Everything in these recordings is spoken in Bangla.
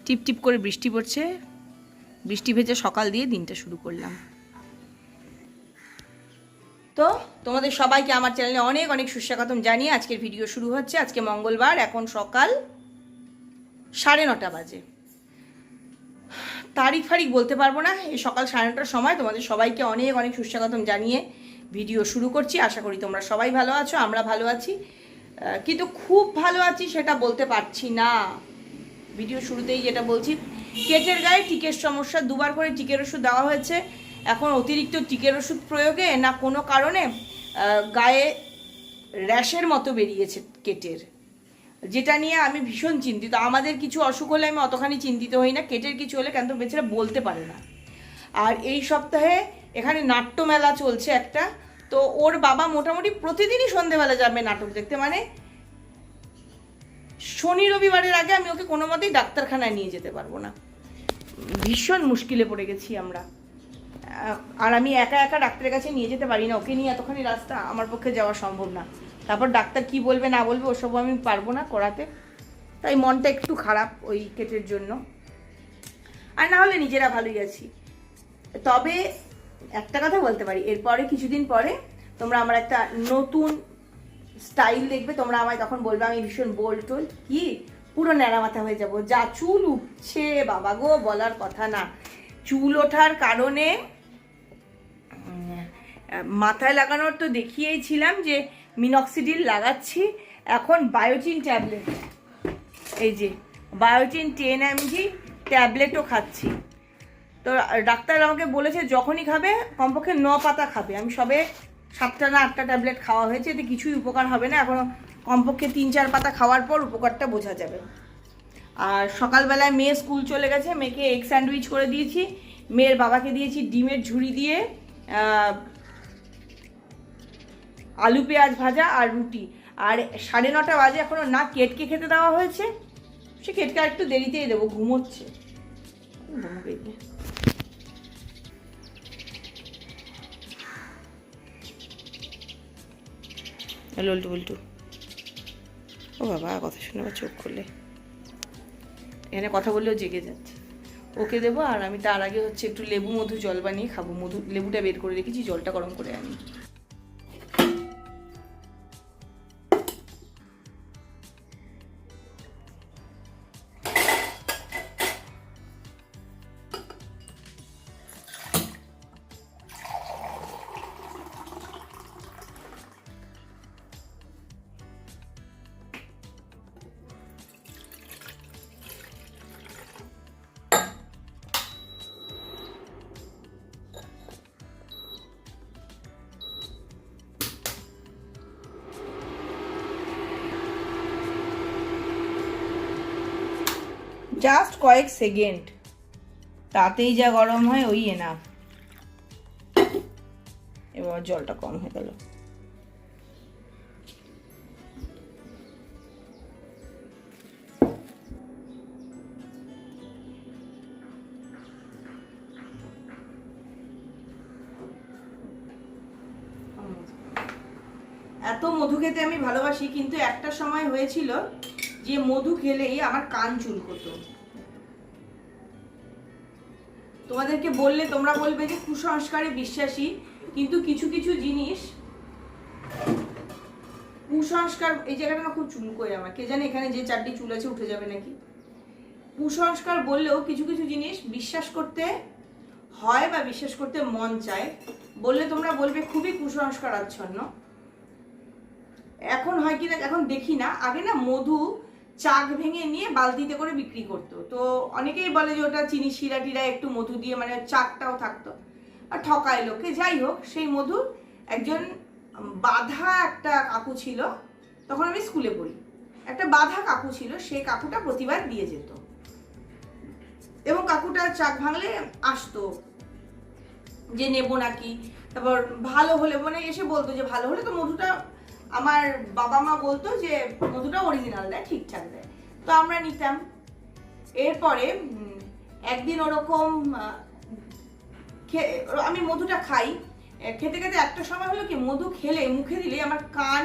টিপ টিপ করে বৃষ্টি পড়ছে, বৃষ্টি ভেজে সকাল দিয়ে দিনটা শুরু করলাম। তো তোমাদের সবাইকে আমার চ্যানেলে অনেক অনেক সুস্বাগতম জানিয়ে আজকের ভিডিও শুরু হচ্ছে। আজকে মঙ্গলবার, এখন সকাল 9:30 বাজে। তারিখ ফারিখ বলতে পারবো না, এই সকাল 9:30টার সময় তোমাদের সবাইকে অনেক অনেক সুস্বাগতম জানিয়ে ভিডিও শুরু করছি। আশা করি তোমরা সবাই ভালো আছো, আমরা ভালো আছি, কিন্তু খুব ভালো আছি সেটা বলতে পারছি না। ভিডিও শুরুতেই যেটা বলছি, কেটের গায়ে টিকের সমস্যা, 2বার করে টিকের ওষুধ দেওয়া হয়েছে। এখন অতিরিক্ত টিকের ওষুধ প্রয়োগে না কোনো কারণে গায়ে র্যাশের মতো বেরিয়েছে কেটের, যেটা নিয়ে আমি ভীষণ চিন্তিত। আমাদের কিছু অসুখ হলে আমি অতখানি চিন্তিত হই না, কেটের কিছু হলে কেন বেচারা বলতে পারে না। আর এই সপ্তাহে এখানে নাট্যমেলা চলছে একটা, তো ওর বাবা মোটামুটি প্রতিদিনই সন্ধেবেলা যাবে নাটক দেখতে, মানে শনি রবিবারের আগে আমি ওকে কোনো মতেই ডাক্তারখানায় নিয়ে যেতে পারবো না। ভীষণ মুশকিলে পড়ে গেছি আমরা, আর আমি একা একা ডাক্তারের কাছে নিয়ে যেতে পারি না, ওকে নিয়ে এতখানি রাস্তা আমার পক্ষে যাওয়া সম্ভব না। তারপর ডাক্তার কি বলবে না বলবে ওসব আমি পারবো না করাতে, তাই মনটা একটু খারাপ ওই কেটের জন্য। আর না হলে নিজেরা ভালোই আছি। তবে একটা কথা বলতে পারি, এরপরে কিছুদিন পরে তোমরা আমার একটা নতুন স্টাইল দেখবে, তোমরা আমায় তখন বলবে আমি ভীষণ বোল্ড টোল্ড, কি পুরো ন্যাড়া মাথা হয়ে যাব। যা চুল উঠছে বাবা গো, বলার কথা না। চুল ওঠার কারণে মাথায় লাগানোর তো দেখিয়েছিলাম যে মিনক্সিডিল লাগাচ্ছি, এখন বায়োটিন ট্যাবলেট, এই যে বায়োটিন 10 mg ট্যাবলেটও খাচ্ছি। তো ডাক্তার আমাকে বলেছে যখনই খাবে কমপক্ষে 9 পাতা খাবে। আমি সবে 7টা না 8টা ট্যাবলেট খাওয়া হয়েছে, এতে কিছুই উপকার হবে না, এখনও কমপক্ষে 3-4 পাতা খাওয়ার পর উপকারটা বোঝা যাবে। আর সকালবেলায় মেয়ে স্কুল চলে গেছে, মেয়েকে এগ স্যান্ডউইচ করে দিয়েছি, মেয়ের বাবাকে দিয়েছি ডিমের ঝুড়ি দিয়ে আলু পেঁয়াজ ভাজা আর রুটি। আর 9:30 বাজে, এখনও না কেটকে খেতে দেওয়া হয়েছে, সে কেটকে আর একটু দেরিতেই দেবো, ঘুমোচ্ছে। লল্টু বল্টু, ও বাবা কথা শুনে আবার চোখ খুললে, এখানে কথা বললেও জেগে যাচ্ছে। ওকে দেবো, আর আমি তার আগে হচ্ছে একটু লেবু মধু জল বানিয়ে খাবো। লেবুটা বের করে রেখেছি, জলটা গরম করে আনি। জাস্ট কয়েক সেকেন্ড, তাতেই যা গরম হয় ওই এনাফ। এবার জলটা কম হয়ে গেল। এত মধু খেতে আমি ভালোবাসি, কিন্তু একটা সময় হয়েছিল যে মধু খেলেই আমার কান চুলকোতো। তোমাদেরকে বললে তোমরা বলবে যে কুসংস্কারে বিশ্বাসী, কিন্তু কিছু কিছু জিনিস কুসংস্কার। এই জায়গাটা না খুব চুলকোয় আমার, কে জানে এখানে যে 4টি চুল আছে উঠে যাবে নাকি। কুসংস্কার বললেও কিছু কিছু জিনিস বিশ্বাস করতে হয় বা বিশ্বাস করতে মন চায়, বললে তোমরা বলবে খুবই কুসংস্কার আচ্ছন্ন। এখন হয় কিনা এখন দেখি না, আগে না মধু চাক ভেঙে নিয়ে বালতিতে করে বিক্রি করতো, তো অনেকেই বলে যে ওটা চিনি শিরা টিরা একটু মধু দিয়ে, মানে চাকটাও থাকতো, আর ঠকায় লোকে। যাই হোক, সেই মধু একজন বাঁধা একটা কাকু ছিল, তখন আমি স্কুলে পড়ি, একটা বাঁধা কাকু ছিল, সেই কাকুটা প্রতিবার দিয়ে যেত, এবং কাকুটা চাক ভাঙলে আসতো যে নেবো নাকি। তারপর ভালো হলে মানে এসে বলতো যে ভালো হলে তো মধুটা, আমার বাবা মা বলতো যে মধুটা অরিজিনাল দেয়, ঠিকঠাক দেয়, তো আমরা নিতাম। এরপরে একদিন ওরকম আমি মধুটা খাই, খেতে খেতে একটা সময় হলো কি, মধু খেলে মুখে দিলে আমার কান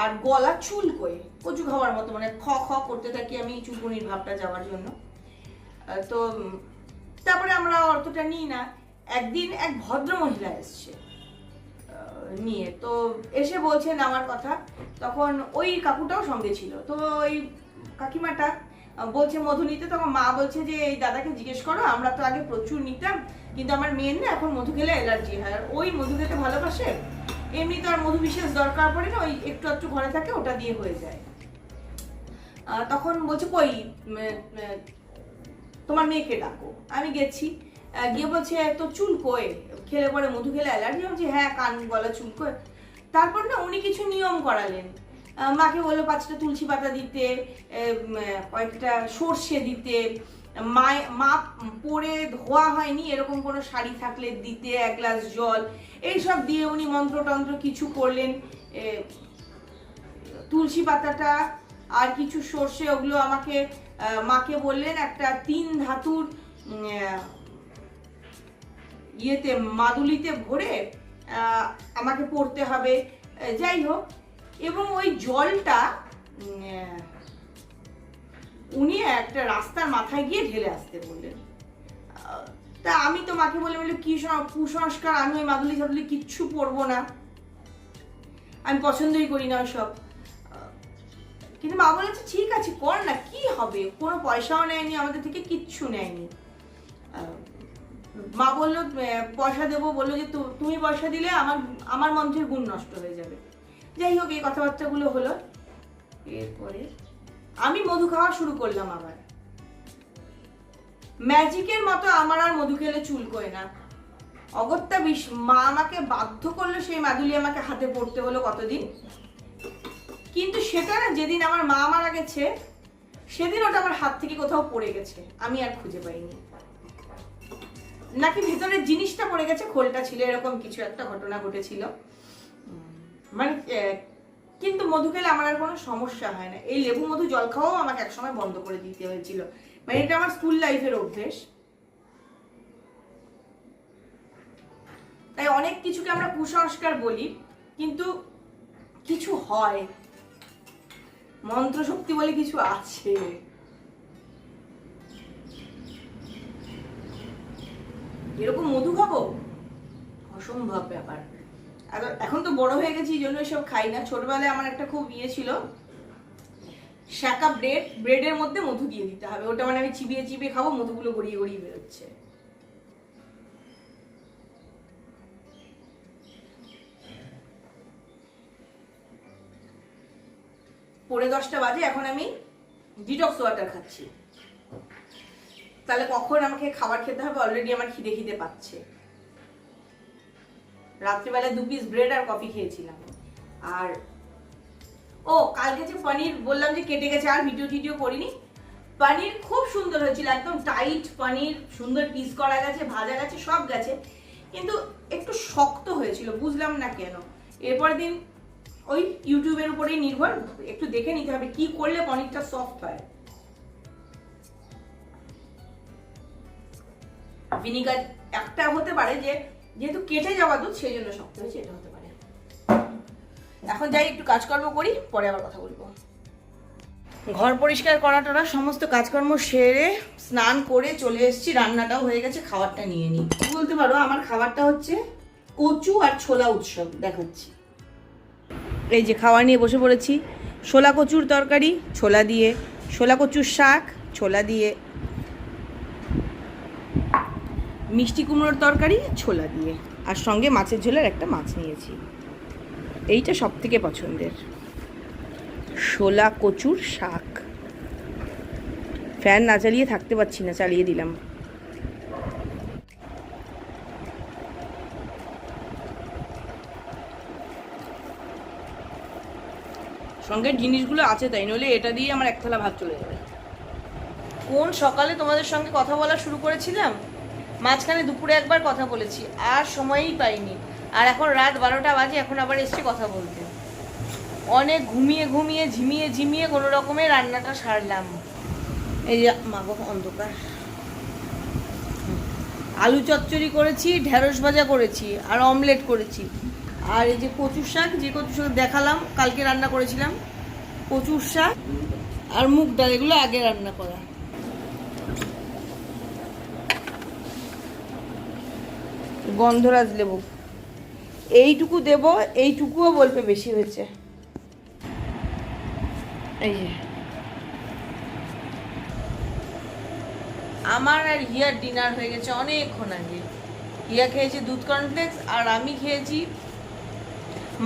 আর গলা চুলকোয়, কচু খাওয়ার মতো, মানে খ খ করতে থাকি আমি চুলকুনির ভাবটা যাওয়ার জন্য। তো তারপরে আমরা অতটা নিই না। একদিন এক ভদ্র মহিলা এসছে নিয়ে, তো এসে বলছেন আমার কথা, তখন ওই কাকুটাও সঙ্গে ছিল। তো ওই কাকিমাটা বলছে মধু নিতে, তখন মা বলছে যে এই দাদাকে জিজ্ঞেস করো, আমরা তো আগে প্রচুর নিতাম, কিন্তু আমার মেয়ের না এখন মধু খেলে অ্যালার্জি হয়, আর ওই মধু খেতে ভালোবাসে, এমনি তো আর মধু বিশেষ দরকার পড়ে না, ওই একটু একটু ঘরে থাকে, ওটা দিয়ে হয়ে যায়। তখন বলছে কই তোমার মেয়েকে ডাকো। আমি গেছি, গিয়ে বলছে তো চুল কই, খেলে পরে মধু খেলে অ্যালার্জি হচ্ছে, হ্যাঁ কান গলা চুল কই। তারপর না উনি কিছু নিয়ম করালেন, মাকে বললো 5টা তুলসী পাতা দিতে, কয়েকটা সর্ষে দিতে, মা পরে ধোয়া হয়নি এরকম কোনো শাড়ি থাকলে দিতে, 1 গ্লাস জল, এইসব দিয়ে উনি মন্ত্রতন্ত্র কিছু করলেন। তুলসী পাতাটা আর কিছু সর্ষে ওগুলো আমাকে মাকে বললেন একটা 3 ধাতুর ইয়েতে মাদুলিতে ভরে আমাকে পড়তে হবে, যাই হোক। এবং ওই জলটা উনি একটা রাস্তার মাথায় গিয়ে ঢেলে আসতে বললেন। তা আমি তো মাকে বলে কি কুসংস্কার, আমি ওই মাদুলি টাদুলি কিচ্ছু পরবো না, আমি পছন্দই করি না ওইসব। কিন্তু মা বলেছে ঠিক আছে কর না, কি হবে, কোনো পয়সাও নেয়নি আমাদের থেকে, কিচ্ছু নেয়নি। মা বললো পয়সা দেবো, বললো যে তুমি পয়সা দিলে আমার মন্ত্রের গুণ নষ্ট হয়ে যাবে। যাই হোক এই কথাবার্তাগুলো হলো। এরপরে আমি মধু খাওয়া শুরু করলাম আবার, ম্যাজিকের মতো আমার আর মধু খেলে চুলকোয় না। অগত্যা মা আমাকে বাধ্য করলো, সেই মাদুলি আমাকে হাতে পড়তে হলো কতদিন। কিন্তু সেটা না, যেদিন আমার মা মারা গেছে সেদিন ওটা আমার হাত থেকে কোথাও পড়ে গেছে, আমি আর খুঁজে পাইনি। নাকি ভেতরের জিনিসটা পড়ে গেছে, খোলটা ছিল, এরকম কিছু একটা ঘটনা ঘটেছিল। মানে কিন্তু মধু খেলে আমার আর কোনো সমস্যা হয় না। এই লেবু মধু জল খাওয়াও আমাকে একসময় বন্ধ করে দিতে হয়েছিল, মানে এটা আমার স্কুল লাইফের অভ্যেস। তাই অনেক কিছুকে আমরা কুসংস্কার বলি, কিন্তু কিছু হয়, মন্ত্র শক্তি বলে কিছু আছে। এরকম মধু খাবো, অসম্ভব ব্যাপার। আর এখন তো বড় হয়ে গেছি, এই জন্য এসব খাই না। ছোটবেলায় আমার একটা খুব ইয়ে ছিল, শাকা ব্রেডের মধ্যে মধু দিয়ে দিতে হবে, ওটা মানে আমি চিবিয়ে চিবিয়ে খাবো, মধুগুলো গড়িয়ে গড়িয়ে বেরোচ্ছে। পৌনে 10টা বাজে, এখন আমি ডিটক্স ওয়াটার খাচ্ছি। তাহলে কখন আমাকে খাবার খেতে হবে, অলরেডি আমার খিদে খিদে পাচ্ছে। রাত্রিবেলা 2 পিস ব্রেড আর কফি খেয়েছিলাম। আর ও কালকে যে পনির বললাম যে কেটে গেছে, আর ভিডিও করিনি, পনির খুব সুন্দর হয়েছিল, একদম টাইট পনির, সুন্দর পিস করা গেছে, ভাজা গেছে, সব গেছে, কিন্তু একটু শক্ত হয়েছিল, বুঝলাম না কেন। এরপরের দিন ওই ইউটিউবের উপরেই নির্ভর, একটু দেখে নিতে হবে কি করলে পনিরটা সফট হয়। ভিনিগার একটা হতে পারে, যে যেহেতু কেটে যাওয়া দুধ সেই জন্য শক্ত হয়েছে, এটা হতে পারে। এখন যাই একটু কাজকর্ম করি, পরে আবার কথা বলবো। ঘর পরিষ্কার করা টরা সমস্ত কাজকর্ম সেরে স্নান করে চলে এসেছি, রান্নাটাও হয়ে গেছে, খাবারটা নিয়ে নিই। বলতে পারো আমার খাবারটা হচ্ছে কচু আর ছোলা উৎসব, দেখাচ্ছি। এই যে খাওয়া নিয়ে বসে পড়েছি, ছোলা কচুর তরকারি ছোলা দিয়ে, ছোলা কচুর শাক ছোলা দিয়ে, মিষ্টি কুমড়োর তরকারি ছোলা দিয়ে, আর সঙ্গে মাছের ঝোলের একটা মাছ নিয়েছি। এইটা সব থেকে পছন্দের, ছোলা কচুর শাক। ফ্যান না চালিয়ে থাকতে পারছি না, চালিয়ে দিলাম। সঙ্গে জিনিসগুলো আছে তাই, নইলে এটা দিয়ে আমার 1 থালা ভাত চলে যাবে। কোন সকালে তোমাদের সঙ্গে কথা বলা শুরু করেছিলাম, মাঝখানে দুপুরে একবার কথা বলেছি, আর সময়ই পাইনি। আর এখন রাত 12টা বাজে, এখন আবার এসছি কথা বলতে। অনেক ঘুমিয়ে ঝিমিয়ে কোনো রকমে রান্নাটা সারলাম। এই যে মাগো অন্ধকার, আলু চচ্চড়ি করেছি, ঢেঁড়স ভাজা করেছি, আর অমলেট করেছি। আর এই যে কচুর শাক, যে কচুর শাক দেখালাম কালকে রান্না করেছিলাম, কচুর শাক আর মুগ ডাল, এগুলো আগে রান্না করা। গন্ধরাজ লেবু এইটুকু দেব, এইটুকুও বলবে বেশি হয়েছে। এই যে আমার আর হিয়ার ডিনার হয়ে গেছে অনেকক্ষণ আগে। হিয়া খেয়েছে দুধ কর্নফ্লেক্স আর আমি খেয়েছি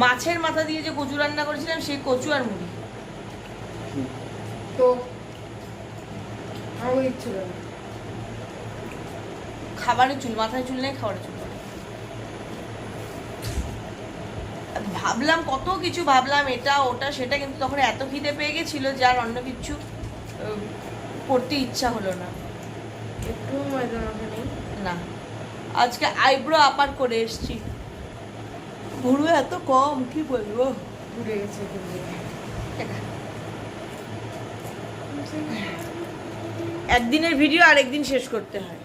মাছের মাথা দিয়ে যে কচু রান্না করেছিলাম সেই কচু আর মুড়ি। তো আমার ইচ্ছে করে খাবারের চুল, মাথায় চুল নেই, খাবারের চুল। ভাবলাম কত কিছু, ভাবলাম এটা ওটা সেটা, কিন্তু তখন এত খিদে পেয়ে গেছিল যে আর অন্য কিছু করতে ইচ্ছা হলো না। একটু ময়দা মাখা নেই না, আজকে আইব্রো আপার করে এসছি। ভুরু এত কম, কি বলবো। ঘুরে গেছে একদিনের ভিডিও আরেকদিন শেষ করতে হয়,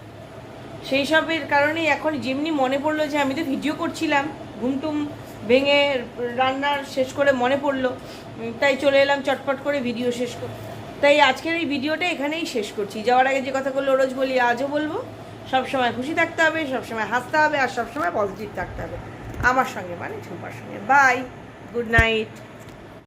সেই সবের কারণেই এখন যেমনি মনে পড়লো যে আমি তো ভিডিও করছিলাম, ঘুমটুম ভেঙে রান্নার শেষ করে মনে পড়লো, তাই চলে এলাম চটপট করে ভিডিও শেষ করতে। তাই আজকের এই ভিডিওটা এখানেই শেষ করছি। যাওয়ার আগে যে কথাগুলো রোজ বলি আজও বলবো, সবসময় খুশি থাকতে হবে, সবসময় হাসতে হবে, আর সবসময় পজিটিভ থাকতে হবে আমার সঙ্গে, মানে ঝুম্পার সঙ্গে। Bye, good night.